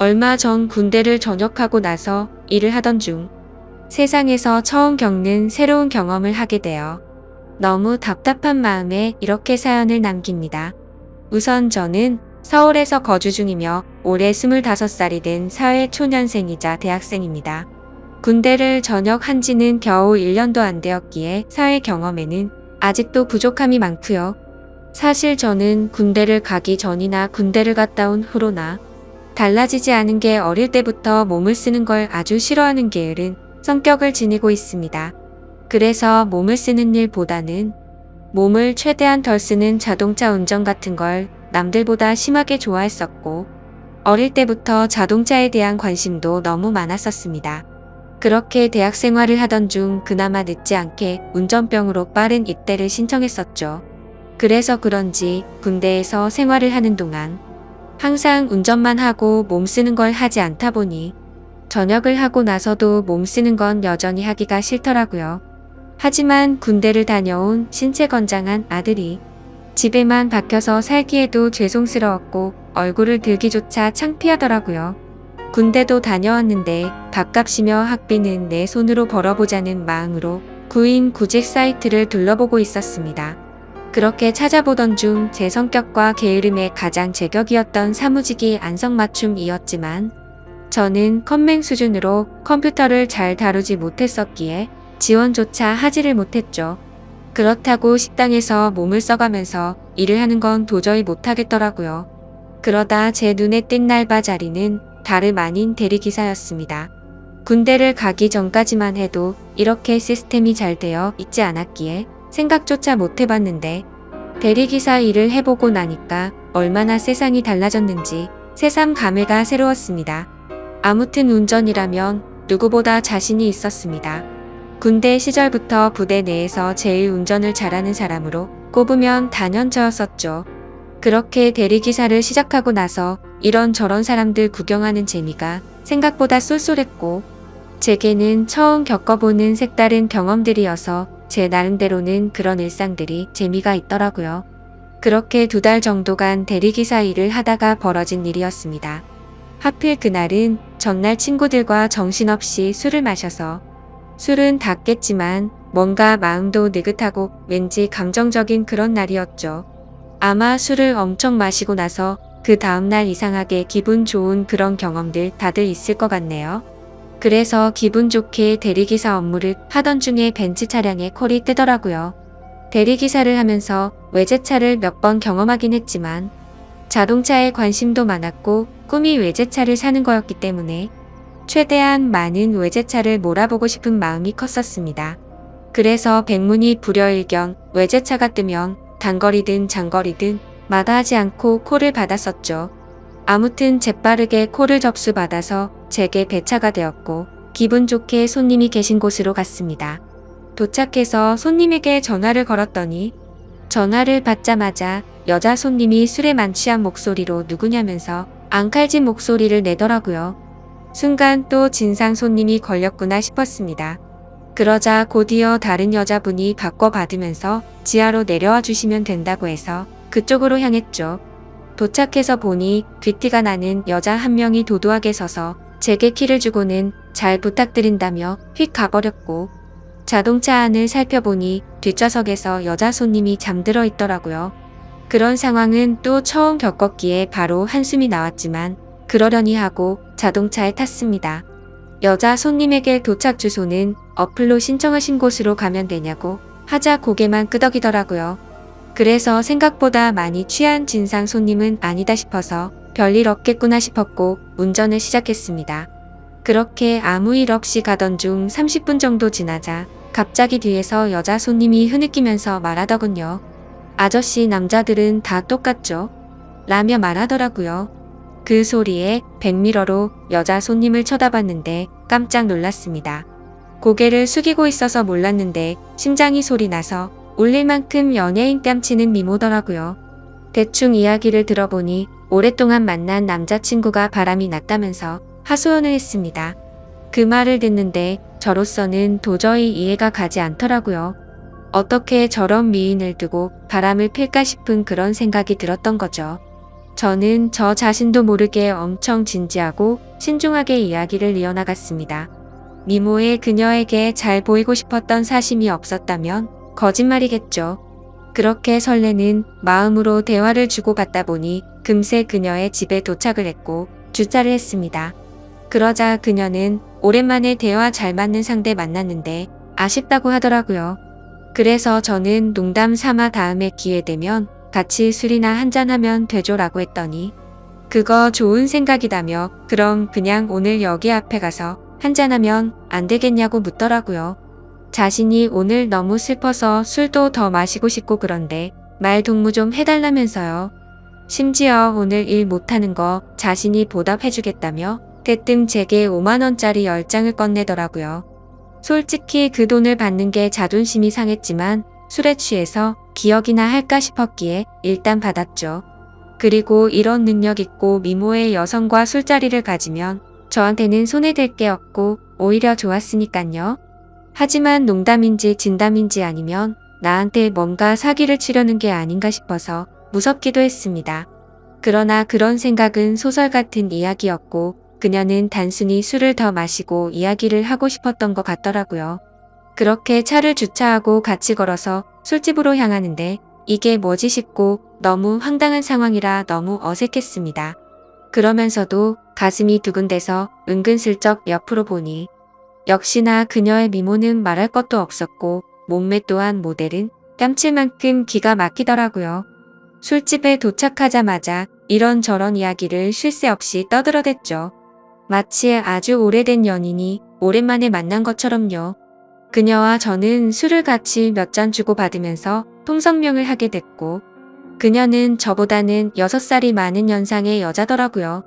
얼마 전 군대를 전역하고 나서 일을 하던 중 세상에서 처음 겪는 새로운 경험을 하게 되어 너무 답답한 마음에 이렇게 사연을 남깁니다. 우선 저는 서울에서 거주 중이며 올해 25살이 된 사회초년생이자 대학생입니다. 군대를 전역한 지는 겨우 1년도 안 되었기에 사회 경험에는 아직도 부족함이 많고요. 사실 저는 군대를 가기 전이나 군대를 갔다 온 후로나 달라지지 않은 게 어릴 때부터 몸을 쓰는 걸 아주 싫어하는 게으른 성격을 지니고 있습니다. 그래서 몸을 쓰는 일보다는 몸을 최대한 덜 쓰는 자동차 운전 같은 걸 남들보다 심하게 좋아했었고, 어릴 때부터 자동차에 대한 관심도 너무 많았었습니다. 그렇게 대학 생활을 하던 중 그나마 늦지 않게 운전병으로 빠른 입대를 신청했었죠. 그래서 그런지 군대에서 생활을 하는 동안 항상 운전만 하고 몸 쓰는 걸 하지 않다 보니 전역을 하고 나서도 몸 쓰는 건 여전히 하기가 싫더라고요. 하지만 군대를 다녀온 신체 건장한 아들이 집에만 박혀서 살기에도 죄송스러웠고 얼굴을 들기조차 창피하더라고요. 군대도 다녀왔는데 밥값이며 학비는 내 손으로 벌어보자는 마음으로 구인 구직 사이트를 둘러보고 있었습니다. 그렇게 찾아보던 중 제 성격과 게으름에 가장 제격이었던 사무직이 안성맞춤이었지만 저는 컴맹 수준으로 컴퓨터를 잘 다루지 못했었기에 지원조차 하지를 못했죠. 그렇다고 식당에서 몸을 써가면서 일을 하는 건 도저히 못하겠더라고요. 그러다 제 눈에 띈 날바 자리는 다름 아닌 대리기사였습니다. 군대를 가기 전까지만 해도 이렇게 시스템이 잘 되어 있지 않았기에 생각조차 못 해봤는데 대리기사 일을 해보고 나니까 얼마나 세상이 달라졌는지 새삼 감회가 새로웠습니다. 아무튼 운전이라면 누구보다 자신이 있었습니다. 군대 시절부터 부대 내에서 제일 운전을 잘하는 사람으로 꼽으면 단연 저였었죠. 그렇게 대리기사를 시작하고 나서 이런저런 사람들 구경하는 재미가 생각보다 쏠쏠했고 제게는 처음 겪어보는 색다른 경험들이어서 제 나름대로는 그런 일상들이 재미가 있더라고요. 그렇게 2달 정도간 대리기사 일을 하다가 벌어진 일이었습니다. 하필 그날은 전날 친구들과 정신없이 술을 마셔서 술은 다 깼지만 뭔가 마음도 느긋하고 왠지 감정적인 그런 날이었죠. 아마 술을 엄청 마시고 나서 그 다음날 이상하게 기분 좋은 그런 경험들 다들 있을 것 같네요. 그래서 기분 좋게 대리기사 업무를 하던 중에 벤츠 차량에 콜이 뜨더라고요. 대리기사를 하면서 외제차를 몇 번 경험하긴 했지만 자동차에 관심도 많았고 꿈이 외제차를 사는 거였기 때문에 최대한 많은 외제차를 몰아보고 싶은 마음이 컸었습니다. 그래서 백문이 불여일견 외제차가 뜨면 단거리든 장거리든 마다하지 않고 콜을 받았었죠. 아무튼 재빠르게 콜을 접수받아서 제게 배차가 되었고 기분 좋게 손님이 계신 곳으로 갔습니다. 도착해서 손님에게 전화를 걸었더니 전화를 받자마자 여자 손님이 술에 만취한 목소리로 누구냐면서 앙칼진 목소리를 내더라고요. 순간 또 진상 손님이 걸렸구나 싶었습니다. 그러자 곧이어 다른 여자분이 바꿔받으면서 지하로 내려와 주시면 된다고 해서 그쪽으로 향했죠. 도착해서 보니 귀티가 나는 여자 한 명이 도도하게 서서 제게 키를 주고는 잘 부탁드린다며 휙 가버렸고 자동차 안을 살펴보니 뒷좌석에서 여자 손님이 잠들어 있더라고요. 그런 상황은 또 처음 겪었기에 바로 한숨이 나왔지만 그러려니 하고 자동차에 탔습니다. 여자 손님에게 도착 주소는 어플로 신청하신 곳으로 가면 되냐고 하자 고개만 끄덕이더라고요. 그래서 생각보다 많이 취한 진상 손님은 아니다 싶어서 별일 없겠구나 싶었고 운전을 시작했습니다. 그렇게 아무 일 없이 가던 중 30분 정도 지나자 갑자기 뒤에서 여자 손님이 흐느끼면서 말하더군요. 아저씨 남자들은 다 똑같죠? 라며 말하더라고요. 그 소리에 백미러로 여자 손님을 쳐다봤는데 깜짝 놀랐습니다. 고개를 숙이고 있어서 몰랐는데 심장이 소리나서 울릴 만큼 연예인 뺨치는 미모더라고요. 대충 이야기를 들어보니 오랫동안 만난 남자친구가 바람이 났다면서 하소연을 했습니다. 그 말을 듣는데 저로서는 도저히 이해가 가지 않더라고요. 어떻게 저런 미인을 두고 바람을 필까 싶은 그런 생각이 들었던 거죠. 저는 저 자신도 모르게 엄청 진지하고 신중하게 이야기를 이어나갔습니다. 미모의 그녀에게 잘 보이고 싶었던 사심이 없었다면 거짓말이겠죠. 그렇게 설레는 마음으로 대화를 주고받다 보니 금세 그녀의 집에 도착을 했고 주차를 했습니다. 그러자 그녀는 오랜만에 대화 잘 맞는 상대 만났는데 아쉽다고 하더라고요. 그래서 저는 농담 삼아 다음에 기회 되면 같이 술이나 한잔하면 되죠라고 했더니 그거 좋은 생각이다며 그럼 그냥 오늘 여기 앞에 가서 한잔하면 안 되겠냐고 묻더라고요. 자신이 오늘 너무 슬퍼서 술도 더 마시고 싶고 그런데 말 동무 좀 해달라면서요. 심지어 오늘 일 못하는 거 자신이 보답해주겠다며 대뜸 제게 5만원짜리 10장을 건네더라고요. 솔직히 그 돈을 받는 게 자존심이 상했지만 술에 취해서 기억이나 할까 싶었기에 일단 받았죠. 그리고 이런 능력 있고 미모의 여성과 술자리를 가지면 저한테는 손해될 게 없고 오히려 좋았으니깐요. 하지만 농담인지 진담인지 아니면 나한테 뭔가 사기를 치려는 게 아닌가 싶어서 무섭기도 했습니다. 그러나 그런 생각은 소설 같은 이야기였고 그녀는 단순히 술을 더 마시고 이야기를 하고 싶었던 것 같더라고요. 그렇게 차를 주차하고 같이 걸어서 술집으로 향하는데 이게 뭐지 싶고 너무 황당한 상황이라 너무 어색했습니다. 그러면서도 가슴이 두근대서 은근슬쩍 옆으로 보니 역시나 그녀의 미모는 말할 것도 없었고 몸매 또한 모델은 뺨칠 만큼 기가 막히더라고요. 술집에 도착하자마자 이런저런 이야기를 쉴 새 없이 떠들어댔죠. 마치 아주 오래된 연인이 오랜만에 만난 것처럼요. 그녀와 저는 술을 같이 몇 잔 주고받으면서 통성명을 하게 됐고 그녀는 저보다는 6살이 많은 연상의 여자더라고요.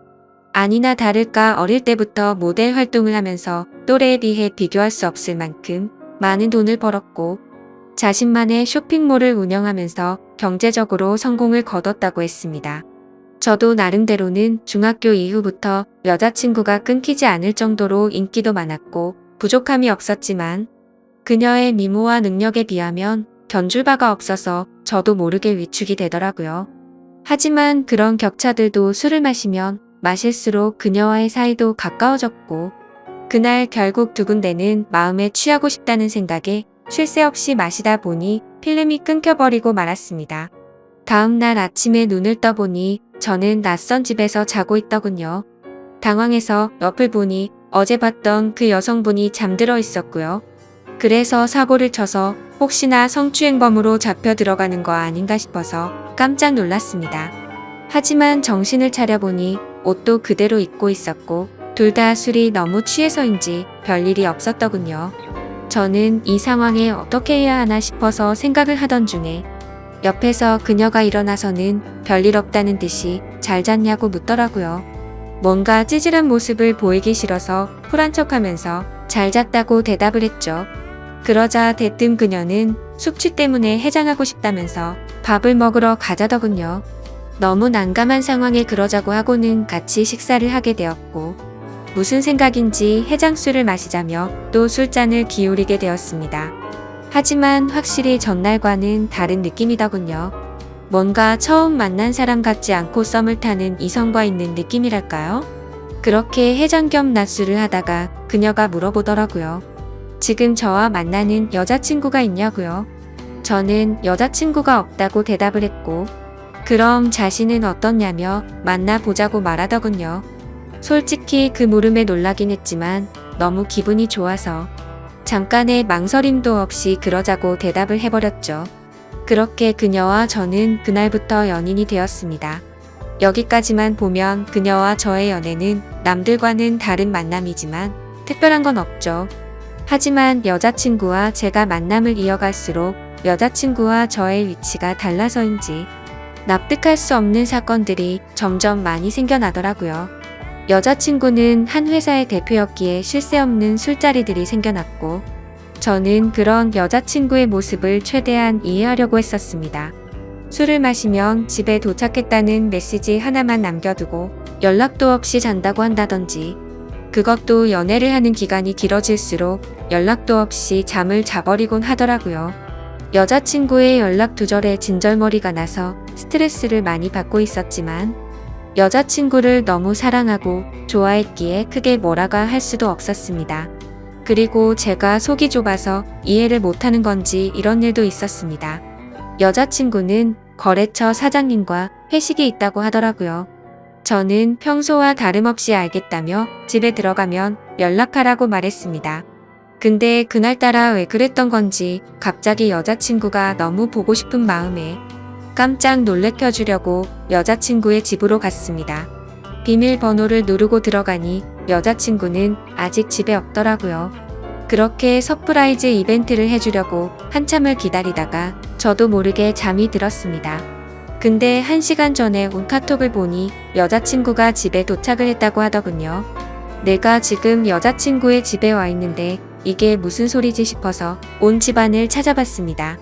아니나 다를까 어릴 때부터 모델 활동을 하면서 또래에 비해 비교할 수 없을 만큼 많은 돈을 벌었고 자신만의 쇼핑몰을 운영하면서 경제적으로 성공을 거뒀다고 했습니다. 저도 나름대로는 중학교 이후부터 여자친구가 끊기지 않을 정도로 인기도 많았고 부족함이 없었지만 그녀의 미모와 능력에 비하면 견줄 바가 없어서 저도 모르게 위축이 되더라고요. 하지만 그런 격차들도 술을 마시면 마실수록 그녀와의 사이도 가까워졌고 그날 결국 두군데는 마음에 취하고 싶다는 생각에 쉴 새 없이 마시다 보니 필름이 끊겨버리고 말았습니다. 다음 날 아침에 눈을 떠보니 저는 낯선 집에서 자고 있더군요. 당황해서 옆을 보니 어제 봤던 그 여성분이 잠들어 있었고요. 그래서 사고를 쳐서 혹시나 성추행범으로 잡혀 들어가는 거 아닌가 싶어서 깜짝 놀랐습니다. 하지만 정신을 차려보니 옷도 그대로 입고 있었고 둘 다 술이 너무 취해서인지 별일이 없었더군요. 저는 이 상황에 어떻게 해야 하나 싶어서 생각을 하던 중에 옆에서 그녀가 일어나서는 별일 없다는 듯이 잘 잤냐고 묻더라고요. 뭔가 찌질한 모습을 보이기 싫어서 쿨한 척하면서 잘 잤다고 대답을 했죠. 그러자 대뜸 그녀는 숙취 때문에 해장하고 싶다면서 밥을 먹으러 가자더군요. 너무 난감한 상황에 그러자고 하고는 같이 식사를 하게 되었고 무슨 생각인지 해장술을 마시자며 또 술잔을 기울이게 되었습니다. 하지만 확실히 전날과는 다른 느낌이더군요. 뭔가 처음 만난 사람 같지 않고 썸을 타는 이성과 있는 느낌이랄까요? 그렇게 해장 겸 낮술을 하다가 그녀가 물어보더라고요. 지금 저와 만나는 여자친구가 있냐고요? 저는 여자친구가 없다고 대답을 했고 그럼 자신은 어떻냐며 만나보자고 말하더군요. 솔직히 그 물음에 놀라긴 했지만 너무 기분이 좋아서 잠깐의 망설임도 없이 그러자고 대답을 해버렸죠. 그렇게 그녀와 저는 그날부터 연인이 되었습니다. 여기까지만 보면 그녀와 저의 연애는 남들과는 다른 만남이지만 특별한 건 없죠. 하지만 여자친구와 제가 만남을 이어갈수록 여자친구와 저의 위치가 달라서인지 납득할 수 없는 사건들이 점점 많이 생겨나더라고요. 여자친구는 한 회사의 대표였기에 쉴 새 없는 술자리들이 생겨났고 저는 그런 여자친구의 모습을 최대한 이해하려고 했었습니다. 술을 마시면 집에 도착했다는 메시지 하나만 남겨두고 연락도 없이 잔다고 한다던지 그것도 연애를 하는 기간이 길어질수록 연락도 없이 잠을 자버리곤 하더라고요. 여자친구의 연락 두절에 진절머리가 나서 스트레스를 많이 받고 있었지만 여자친구를 너무 사랑하고 좋아했기에 크게 뭐라고 할 수도 없었습니다. 그리고 제가 속이 좁아서 이해를 못하는 건지 이런 일도 있었습니다. 여자친구는 거래처 사장님과 회식이 있다고 하더라고요. 저는 평소와 다름없이 알겠다며 집에 들어가면 연락하라고 말했습니다. 근데 그날따라 왜 그랬던 건지 갑자기 여자친구가 너무 보고 싶은 마음에 깜짝 놀래켜주려고 여자친구의 집으로 갔습니다. 비밀번호를 누르고 들어가니 여자친구는 아직 집에 없더라고요. 그렇게 서프라이즈 이벤트를 해주려고 한참을 기다리다가 저도 모르게 잠이 들었습니다. 근데 1시간 전에 온 카톡을 보니 여자친구가 집에 도착을 했다고 하더군요. 내가 지금 여자친구의 집에 와 있는데 이게 무슨 소리지 싶어서 온 집안을 찾아봤습니다.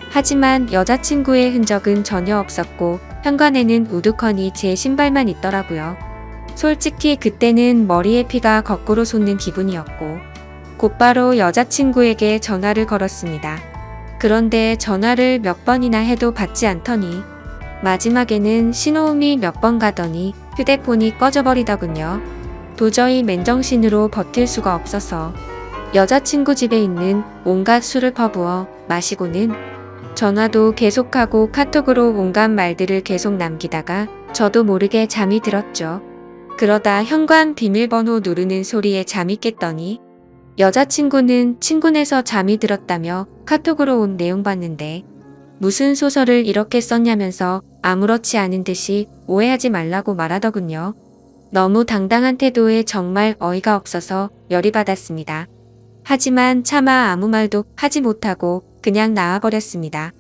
하지만 여자친구의 흔적은 전혀 없었고 현관에는 우두커니 제 신발만 있더라고요. 솔직히 그때는 머리에 피가 거꾸로 솟는 기분이었고 곧바로 여자친구에게 전화를 걸었습니다. 그런데 전화를 몇 번이나 해도 받지 않더니 마지막에는 신호음이 몇 번 가더니 휴대폰이 꺼져버리더군요. 도저히 맨정신으로 버틸 수가 없어서 여자친구 집에 있는 온갖 술을 퍼부어 마시고는 전화도 계속하고 카톡으로 온갖 말들을 계속 남기다가 저도 모르게 잠이 들었죠. 그러다 현관 비밀번호 누르는 소리에 잠이 깼더니 여자친구는 친구네서 잠이 들었다며 카톡으로 온 내용 봤는데 무슨 소설을 이렇게 썼냐면서 아무렇지 않은 듯이 오해하지 말라고 말하더군요. 너무 당당한 태도에 정말 어이가 없어서 열이 받았습니다. 하지만 차마 아무 말도 하지 못하고 그냥 나와버렸습니다.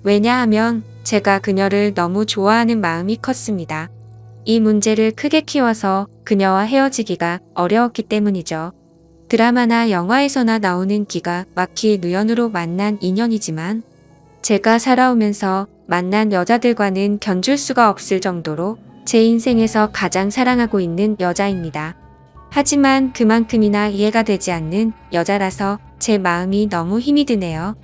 왜냐하면 제가 그녀를 너무 좋아하는 마음이 컸습니다. 이 문제를 크게 키워서 그녀와 헤어지기가 어려웠기 때문이죠. 드라마나 영화에서나 나오는 기가 막힐 우연으로 만난 인연이지만 제가 살아오면서 만난 여자들과는 견줄 수가 없을 정도로 제 인생에서 가장 사랑하고 있는 여자입니다. 하지만 그만큼이나 이해가 되지 않는 여자라서 제 마음이 너무 힘이 드네요.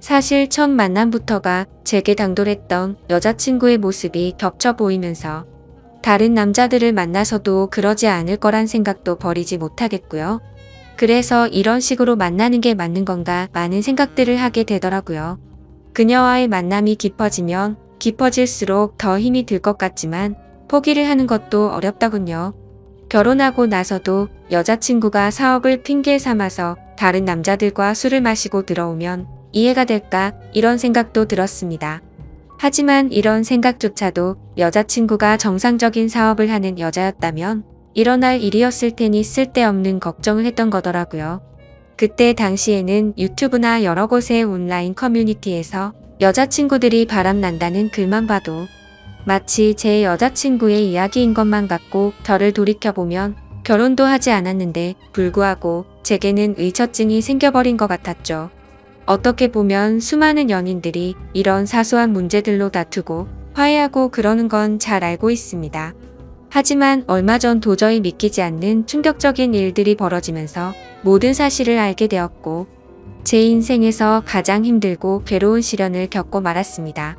사실 첫 만남부터가 제게 당돌했던 여자친구의 모습이 겹쳐 보이면서 다른 남자들을 만나서도 그러지 않을 거란 생각도 버리지 못하겠고요. 그래서 이런 식으로 만나는 게 맞는 건가 많은 생각들을 하게 되더라고요. 그녀와의 만남이 깊어지면 깊어질수록 더 힘이 들 것 같지만 포기를 하는 것도 어렵더군요. 결혼하고 나서도 여자친구가 사업을 핑계 삼아서 다른 남자들과 술을 마시고 들어오면 이해가 될까 이런 생각도 들었습니다. 하지만 이런 생각조차도 여자친구가 정상적인 사업을 하는 여자였다면 일어날 일이었을 테니 쓸데없는 걱정을 했던 거더라고요. 그때 당시에는 유튜브나 여러 곳의 온라인 커뮤니티에서 여자친구들이 바람난다는 글만 봐도 마치 제 여자친구의 이야기인 것만 같고 저를 돌이켜보면 결혼도 하지 않았는데 불구하고 제게는 의처증이 생겨버린 것 같았죠. 어떻게 보면 수많은 연인들이 이런 사소한 문제들로 다투고 화해하고 그러는 건 잘 알고 있습니다. 하지만 얼마 전 도저히 믿기지 않는 충격적인 일들이 벌어지면서 모든 사실을 알게 되었고 제 인생에서 가장 힘들고 괴로운 시련을 겪고 말았습니다.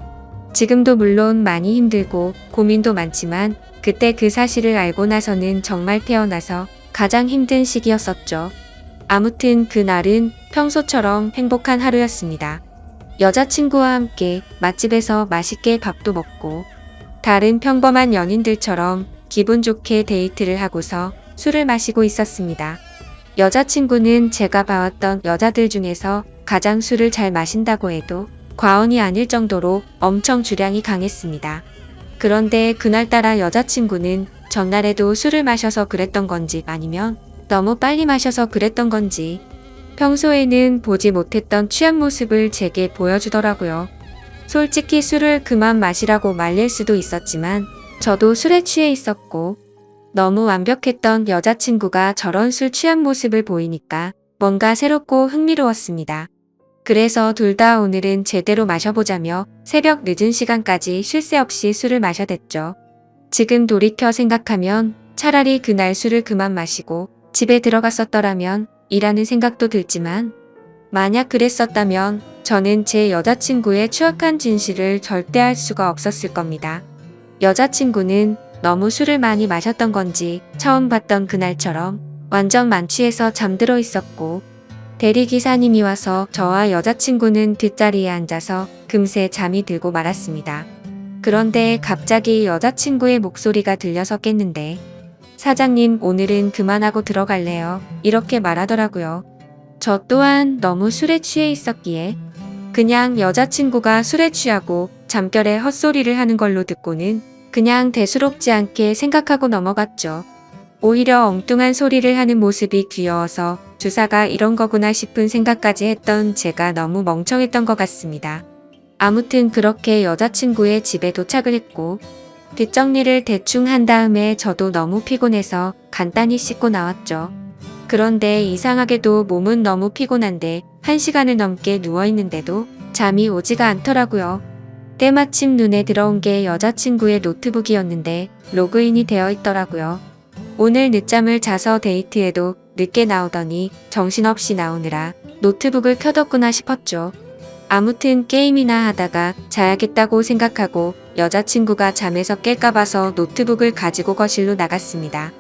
지금도 물론 많이 힘들고 고민도 많지만 그때 그 사실을 알고 나서는 정말 태어나서 가장 힘든 시기였었죠. 아무튼 그날은 평소처럼 행복한 하루였습니다. 여자친구와 함께 맛집에서 맛있게 밥도 먹고 다른 평범한 연인들처럼 기분 좋게 데이트를 하고서 술을 마시고 있었습니다. 여자친구는 제가 봐왔던 여자들 중에서 가장 술을 잘 마신다고 해도 과언이 아닐 정도로 엄청 주량이 강했습니다. 그런데 그날따라 여자친구는 전날에도 술을 마셔서 그랬던 건지 아니면 너무 빨리 마셔서 그랬던 건지 평소에는 보지 못했던 취한 모습을 제게 보여주더라고요. 솔직히 술을 그만 마시라고 말릴 수도 있었지만 저도 술에 취해 있었고 너무 완벽했던 여자친구가 저런 술 취한 모습을 보이니까 뭔가 새롭고 흥미로웠습니다. 그래서 둘 다 오늘은 제대로 마셔보자며 새벽 늦은 시간까지 쉴 새 없이 술을 마셔댔죠. 지금 돌이켜 생각하면 차라리 그날 술을 그만 마시고 집에 들어갔었더라면 이라는 생각도 들지만 만약 그랬었다면 저는 제 여자친구의 추악한 진실을 절대 알 수가 없었을 겁니다. 여자친구는 너무 술을 많이 마셨던 건지 처음 봤던 그날처럼 완전 만취해서 잠들어 있었고, 대리기사님이 와서 저와 여자친구는 뒷자리에 앉아서 금세 잠이 들고 말았습니다. 그런데 갑자기 여자친구의 목소리가 들려서 깼는데, 사장님, 오늘은 그만하고 들어갈래요. 이렇게 말하더라고요. 저 또한 너무 술에 취해 있었기에 그냥 여자친구가 술에 취하고 잠결에 헛소리를 하는 걸로 듣고는 그냥 대수롭지 않게 생각하고 넘어갔죠. 오히려 엉뚱한 소리를 하는 모습이 귀여워서 주사가 이런 거구나 싶은 생각까지 했던 제가 너무 멍청했던 것 같습니다. 아무튼 그렇게 여자친구의 집에 도착을 했고, 뒷정리를 대충 한 다음에 저도 너무 피곤해서 간단히 씻고 나왔죠. 그런데 이상하게도 몸은 너무 피곤한데 1시간을 넘게 누워있는데도 잠이 오지가 않더라고요. 때마침 눈에 들어온 게 여자친구의 노트북이었는데 로그인이 되어 있더라고요. 오늘 늦잠을 자서 데이트에도 늦게 나오더니 정신없이 나오느라 노트북을 켜뒀구나 싶었죠. 아무튼 게임이나 하다가 자야겠다고 생각하고 여자친구가 잠에서 깰까 봐서 노트북을 가지고 거실로 나갔습니다.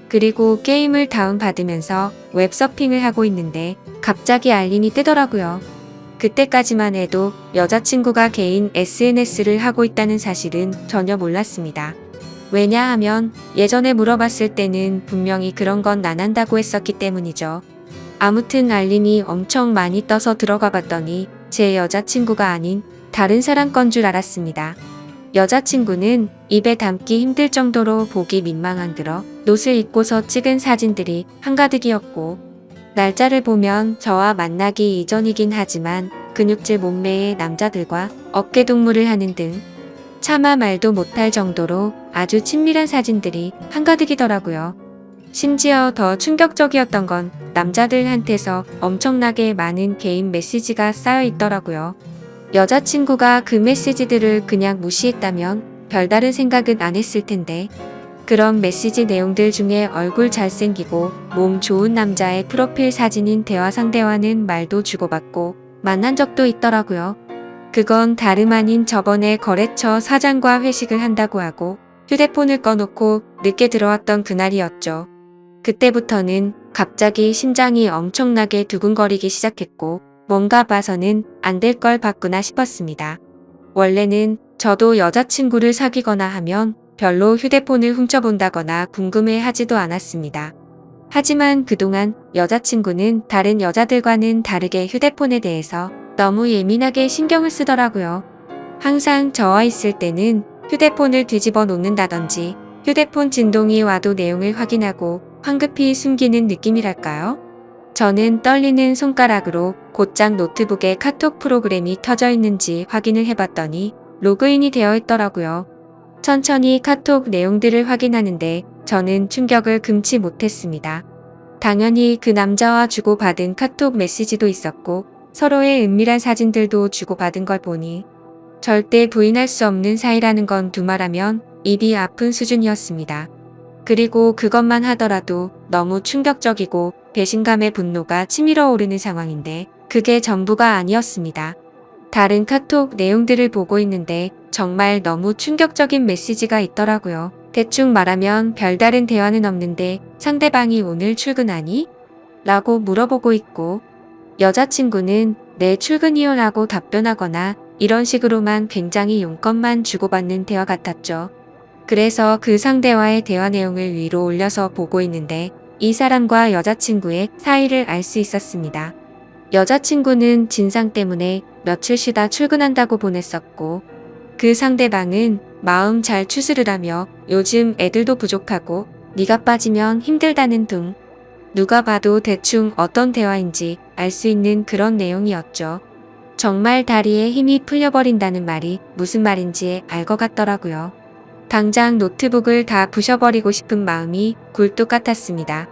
그리고 게임을 다운받으면서 웹서핑을 하고 있는데 갑자기 알림이 뜨더라고요. 그때까지만 해도 여자친구가 개인 SNS를 하고 있다는 사실은 전혀 몰랐습니다. 왜냐하면 예전에 물어봤을 때는 분명히 그런 건 안 한다고 했었기 때문이죠. 아무튼 알림이 엄청 많이 떠서 들어가 봤더니 제 여자친구가 아닌 다른 사람 건 줄 알았습니다. 여자친구는 입에 담기 힘들 정도로 보기 민망한 그런 옷을 입고서 찍은 사진들이 한가득이었고, 날짜를 보면 저와 만나기 이전이긴 하지만 근육질 몸매의 남자들과 어깨동무를 하는 등 차마 말도 못할 정도로 아주 친밀한 사진들이 한가득이더라고요. 심지어 더 충격적이었던 건 남자들한테서 엄청나게 많은 개인 메시지가 쌓여 있더라고요. 여자친구가 그 메시지들을 그냥 무시했다면 별다른 생각은 안 했을 텐데, 그런 메시지 내용들 중에 얼굴 잘생기고 몸 좋은 남자의 프로필 사진인 대화 상대와는 말도 주고받고 만난 적도 있더라고요. 그건 다름 아닌 저번에 거래처 사장과 회식을 한다고 하고 휴대폰을 꺼놓고 늦게 들어왔던 그날이었죠. 그때부터는 갑자기 심장이 엄청나게 두근거리기 시작했고, 뭔가 봐서는 안 될 걸 봤구나 싶었습니다. 원래는 저도 여자친구를 사귀거나 하면 별로 휴대폰을 훔쳐본다거나 궁금해하지도 않았습니다. 하지만 그동안 여자친구는 다른 여자들과는 다르게 휴대폰에 대해서 너무 예민하게 신경을 쓰더라고요. 항상 저와 있을 때는 휴대폰을 뒤집어 놓는다든지 휴대폰 진동이 와도 내용을 확인하고 황급히 숨기는 느낌이랄까요? 저는 떨리는 손가락으로 곧장 노트북에 카톡 프로그램이 켜져 있는지 확인을 해봤더니 로그인이 되어 있더라고요. 천천히 카톡 내용들을 확인하는데 저는 충격을 금치 못했습니다. 당연히 그 남자와 주고받은 카톡 메시지도 있었고 서로의 은밀한 사진들도 주고받은 걸 보니 절대 부인할 수 없는 사이라는 건 두말하면 입이 아픈 수준이었습니다. 그리고 그것만 하더라도 너무 충격적이고 배신감의 분노가 치밀어 오르는 상황인데 그게 전부가 아니었습니다. 다른 카톡 내용들을 보고 있는데 정말 너무 충격적인 메시지가 있더라고요. 대충 말하면 별다른 대화는 없는데 상대방이 오늘 출근하니? 라고 물어보고 있고, 여자친구는 네 출근이요 라고 답변하거나 이런 식으로만 굉장히 용건만 주고받는 대화 같았죠. 그래서 그 상대와의 대화 내용을 위로 올려서 보고 있는데 이 사람과 여자친구의 사이를 알 수 있었습니다. 여자친구는 진상 때문에 며칠 쉬다 출근한다고 보냈었고, 그 상대방은 마음 잘 추스르라며 요즘 애들도 부족하고 네가 빠지면 힘들다는 등 누가 봐도 대충 어떤 대화인지 알 수 있는 그런 내용이었죠. 정말 다리에 힘이 풀려버린다는 말이 무슨 말인지 알 것 같더라고요. 당장 노트북을 다 부셔버리고 싶은 마음이 굴뚝 같았습니다.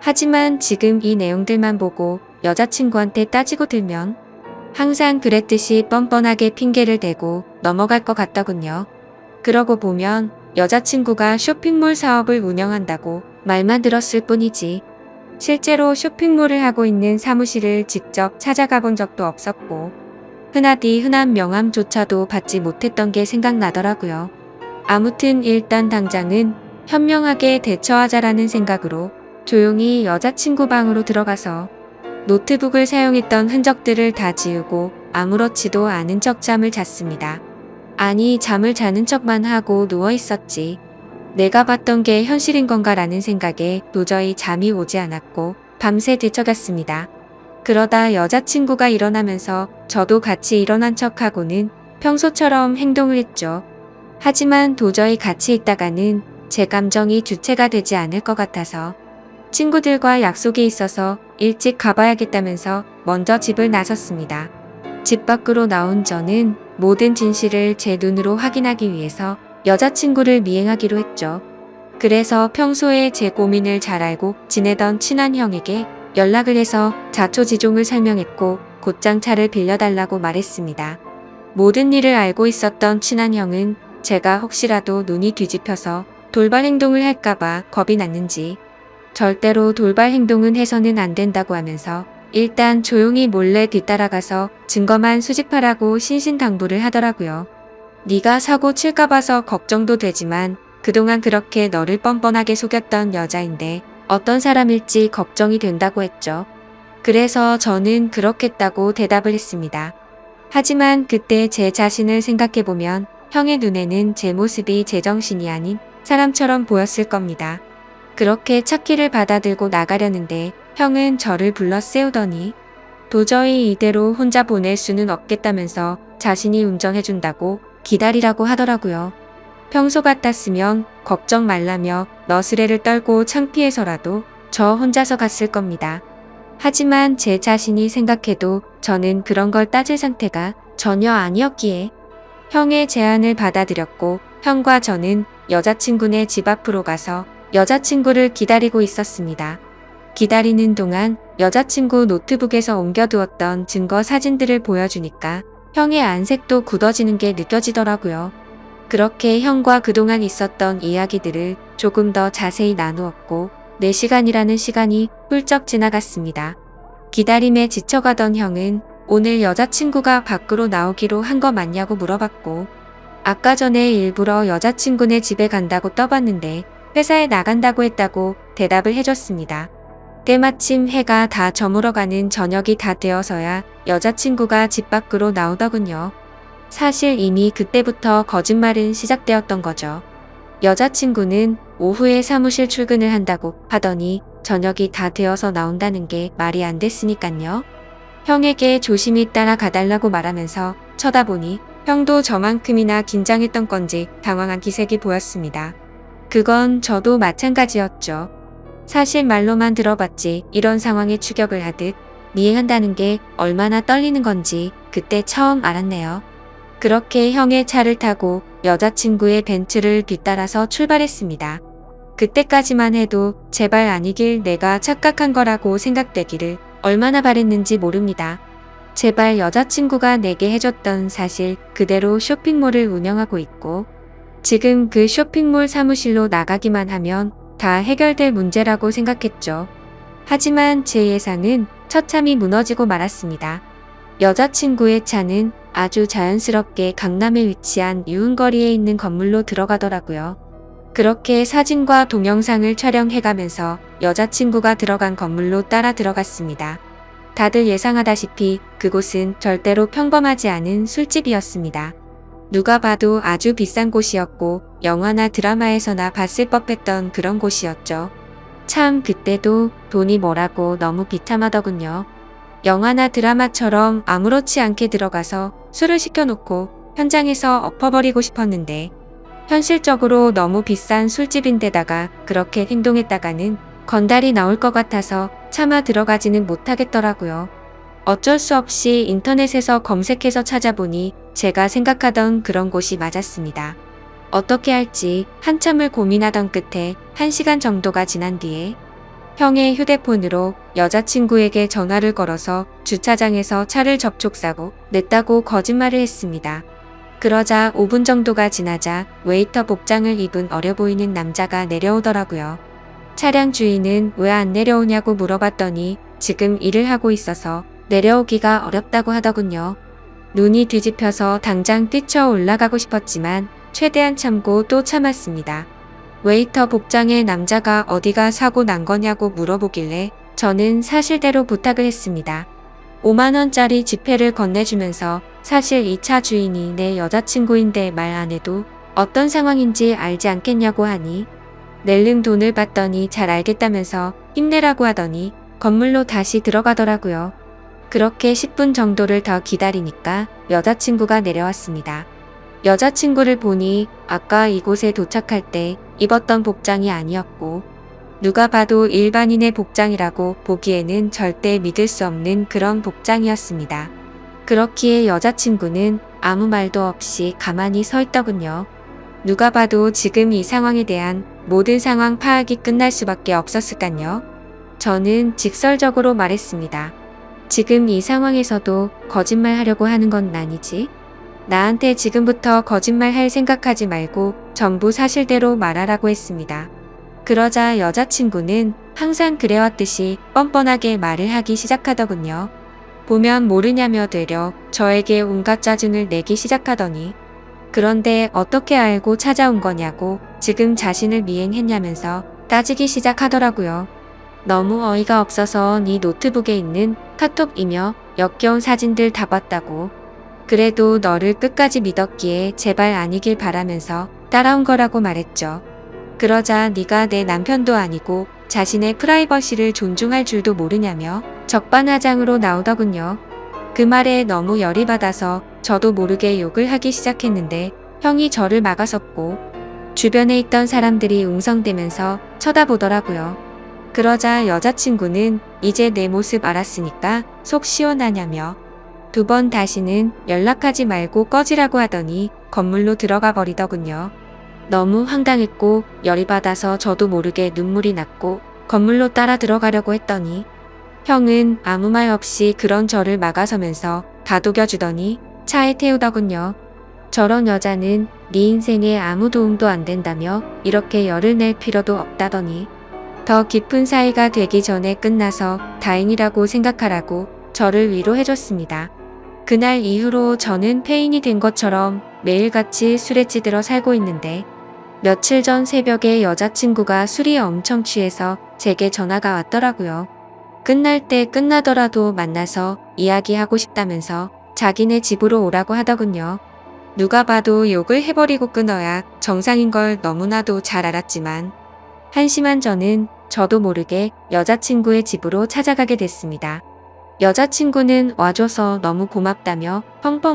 하지만 지금 이 내용들만 보고 여자친구한테 따지고 들면 항상 그랬듯이 뻔뻔하게 핑계를 대고 넘어갈 것 같더군요. 그러고 보면 여자친구가 쇼핑몰 사업을 운영한다고 말만 들었을 뿐이지 실제로 쇼핑몰을 하고 있는 사무실을 직접 찾아가 본 적도 없었고 흔하디 흔한 명함조차도 받지 못했던 게 생각나더라고요. 아무튼 일단 당장은 현명하게 대처하자라는 생각으로 조용히 여자친구 방으로 들어가서 노트북을 사용했던 흔적들을 다 지우고 아무렇지도 않은 척 잠을 잤습니다. 아니, 잠을 자는 척만 하고 누워 있었지. 내가 봤던 게 현실인 건가라는 생각에 도저히 잠이 오지 않았고 밤새 뒤척였습니다. 그러다 여자친구가 일어나면서 저도 같이 일어난 척하고는 평소처럼 행동을 했죠. 하지만 도저히 같이 있다가는 제 감정이 주체가 되지 않을 것 같아서 친구들과 약속이 있어서 일찍 가봐야겠다면서 먼저 집을 나섰습니다. 집 밖으로 나온 저는 모든 진실을 제 눈으로 확인하기 위해서 여자친구를 미행하기로 했죠. 그래서 평소에 제 고민을 잘 알고 지내던 친한 형에게 연락을 해서 자초지종을 설명했고 곧장 차를 빌려달라고 말했습니다. 모든 일을 알고 있었던 친한 형은 제가 혹시라도 눈이 뒤집혀서 돌발 행동을 할까봐 겁이 났는지 절대로 돌발 행동은 해서는 안 된다고 하면서 일단 조용히 몰래 뒤따라가서 증거만 수집하라고 신신당부를 하더라고요. 네가 사고 칠까 봐서 걱정도 되지만 그동안 그렇게 너를 뻔뻔하게 속였던 여자인데 어떤 사람일지 걱정이 된다고 했죠. 그래서 저는 그렇겠다고 대답을 했습니다. 하지만 그때 제 자신을 생각해보면 형의 눈에는 제 모습이 제정신이 아닌 사람처럼 보였을 겁니다. 그렇게 차키를 받아들고 나가려는데 형은 저를 불러 세우더니 도저히 이대로 혼자 보낼 수는 없겠다면서 자신이 운전해준다고 기다리라고 하더라고요. 평소 같았으면 걱정 말라며 너스레를 떨고 창피해서라도 저 혼자서 갔을 겁니다. 하지만 제 자신이 생각해도 저는 그런 걸 따질 상태가 전혀 아니었기에 형의 제안을 받아들였고 형과 저는 여자친구네 집 앞으로 가서 여자친구를 기다리고 있었습니다. 기다리는 동안 여자친구 노트북에서 옮겨두었던 증거 사진들을 보여주니까 형의 안색도 굳어지는 게 느껴지더라고요. 그렇게 형과 그동안 있었던 이야기들을 조금 더 자세히 나누었고 4시간이라는 시간이 훌쩍 지나갔습니다. 기다림에 지쳐가던 형은 오늘 여자친구가 밖으로 나오기로 한 거 맞냐고 물어봤고 아까 전에 일부러 여자친구네 집에 간다고 떠봤는데 회사에 나간다고 했다고 대답을 해줬습니다. 때마침 해가 다 저물어가는 저녁이 다 되어서야 여자친구가 집 밖으로 나오더군요. 사실 이미 그때부터 거짓말은 시작되었던 거죠. 여자친구는 오후에 사무실 출근을 한다고 하더니 저녁이 다 되어서 나온다는 게 말이 안 됐으니깐요. 형에게 조심히 따라가달라고 말하면서 쳐다보니 형도 저만큼이나 긴장했던 건지 당황한 기색이 보였습니다. 그건 저도 마찬가지였죠. 사실 말로만 들어봤지 이런 상황에 추격을 하듯 미행한다는 게 얼마나 떨리는 건지 그때 처음 알았네요. 그렇게 형의 차를 타고 여자친구의 벤츠를 뒤따라서 출발했습니다. 그때까지만 해도 제발 아니길 내가 착각한 거라고 생각되기를 얼마나 바랬는지 모릅니다. 제발 여자친구가 내게 해줬던 사실 그대로 쇼핑몰을 운영하고 있고 지금 그 쇼핑몰 사무실로 나가기만 하면 다 해결될 문제라고 생각했죠. 하지만 제 예상은 처참히 무너지고 말았습니다. 여자친구의 차는 아주 자연스럽게 강남에 위치한 유흥거리에 있는 건물로 들어가더라고요. 그렇게 사진과 동영상을 촬영해가면서 여자친구가 들어간 건물로 따라 들어갔습니다. 다들 예상하다시피 그곳은 절대로 평범하지 않은 술집이었습니다. 누가 봐도 아주 비싼 곳이었고 영화나 드라마에서나 봤을 법했던 그런 곳이었죠. 참 그때도 돈이 뭐라고 너무 비참하더군요. 영화나 드라마처럼 아무렇지 않게 들어가서 술을 시켜놓고 현장에서 엎어버리고 싶었는데 현실적으로 너무 비싼 술집인데다가 그렇게 행동했다가는 건달이 나올 것 같아서 차마 들어가지는 못하겠더라고요. 어쩔 수 없이 인터넷에서 검색해서 찾아보니 제가 생각하던 그런 곳이 맞았습니다. 어떻게 할지 한참을 고민하던 끝에 1시간 정도가 지난 뒤에 형의 휴대폰으로 여자친구에게 전화를 걸어서 주차장에서 차를 접촉사고 냈다고 거짓말을 했습니다. 그러자 5분 정도가 지나자 웨이터 복장을 입은 어려 보이는 남자가 내려오더라고요. 차량 주인은 왜 안 내려오냐고 물어봤더니 지금 일을 하고 있어서 내려오기가 어렵다고 하더군요. 눈이 뒤집혀서 당장 뛰쳐 올라가고 싶었지만 최대한 참고 또 참았습니다. 웨이터 복장의 남자가 어디가 사고 난 거냐고 물어보길래 저는 사실대로 부탁을 했습니다. 5만원짜리 지폐를 건네주면서 사실 이 차 주인이 내 여자친구인데 말 안 해도 어떤 상황인지 알지 않겠냐고 하니 낼름 돈을 받더니 잘 알겠다면서 힘내라고 하더니 건물로 다시 들어가더라고요. 그렇게 10분 정도를 더 기다리니까 여자친구가 내려왔습니다. 여자친구를 보니 아까 이곳에 도착할 때 입었던 복장이 아니었고 누가 봐도 일반인의 복장이라고 보기에는 절대 믿을 수 없는 그런 복장이었습니다. 그렇기에 여자친구는 아무 말도 없이 가만히 서 있더군요. 누가 봐도 지금 이 상황에 대한 모든 상황 파악이 끝날 수밖에 없었을까요? 저는 직설적으로 말했습니다. 지금 이 상황에서도 거짓말 하려고 하는 건 아니지? 나한테 지금부터 거짓말 할 생각하지 말고 전부 사실대로 말하라고 했습니다. 그러자 여자친구는 항상 그래왔듯이 뻔뻔하게 말을 하기 시작하더군요. 보면 모르냐며 되려 저에게 온갖 짜증을 내기 시작하더니 그런데 어떻게 알고 찾아온 거냐고 지금 자신을 미행했냐면서 따지기 시작하더라고요. 너무 어이가 없어서 네 노트북에 있는 카톡이며 역겨운 사진들 다 봤다고. 그래도 너를 끝까지 믿었기에 제발 아니길 바라면서 따라온 거라고 말했죠. 그러자 네가 내 남편도 아니고 자신의 프라이버시를 존중할 줄도 모르냐며 적반하장으로 나오더군요. 그 말에 너무 열이 받아서 저도 모르게 욕을 하기 시작했는데 형이 저를 막아섰고 주변에 있던 사람들이 웅성대면서 쳐다보더라고요. 그러자 여자친구는 이제 내 모습 알았으니까 속 시원하냐며 2번 다시는 연락하지 말고 꺼지라고 하더니 건물로 들어가 버리더군요. 너무 황당했고 열이 받아서 저도 모르게 눈물이 났고 건물로 따라 들어가려고 했더니 형은 아무 말 없이 그런 저를 막아서면서 다독여주더니 차에 태우더군요. 저런 여자는 네 인생에 아무 도움도 안 된다며 이렇게 열을 낼 필요도 없다더니 더 깊은 사이가 되기 전에 끝나서 다행이라고 생각하라고 저를 위로해줬습니다. 그날 이후로 저는 폐인이 된 것처럼 매일같이 술에 찌들어 살고 있는데 며칠 전 새벽에 여자친구가 술이 엄청 취해서 제게 전화가 왔더라고요. 끝날 때 끝나더라도 만나서 이야기하고 싶다면서 자기네 집으로 오라고 하더군요. 누가 봐도 욕을 해버리고 끊어야 정상인 걸 너무나도 잘 알았지만 한심한 저는 저도 모르게 여자친구의 집으로 찾아가게 됐습니다. 여자친구는 와줘서 너무 고맙다며 펑펑